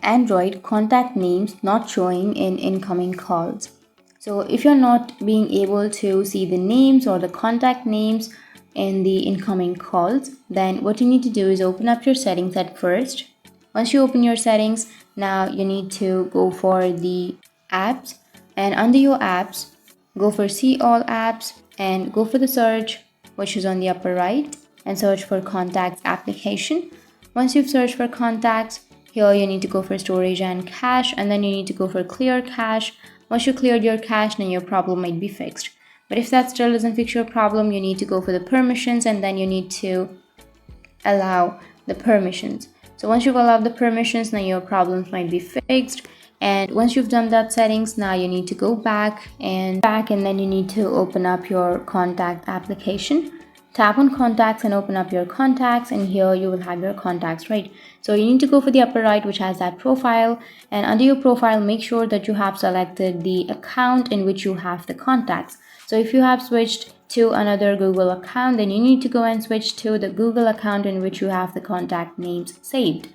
Android contact names not showing in incoming calls. So if you're not being able to see the names or the contact names in the incoming calls, then what you need to do is open up your settings at first. Once you open your settings, now you need to go for the apps, and under your apps, go for see all apps and go for the search, which is on the upper right, and search for contacts application. Once you've searched for contacts, here you need to go for storage and cache, and then you need to go for clear cache. Once you cleared your cache, then your problem might be fixed. But if that still doesn't fix your problem, you need to go for the permissions, and then you need to allow the permissions. So once you've allowed the permissions, now your problems might be fixed. And once you've done that settings, now you need to go back and then you need to open up your contact application. Tap on contacts and open up your contacts, and here you will have your contacts, right? So you need to go for the upper right, which has that profile, and under your profile, make sure that you have selected the account in which you have the contacts. So if you have switched to another Google account, then you need to go and switch to the Google account in which you have the contact names saved.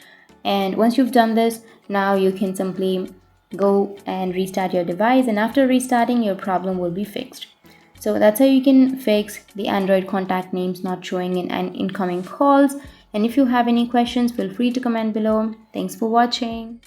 And once you've done this, now you can simply go and restart your device, and after restarting, your problem will be fixed. So that's how you can fix the Android contact names not showing in incoming calls. And if you have any questions, feel free to comment below. Thanks for watching.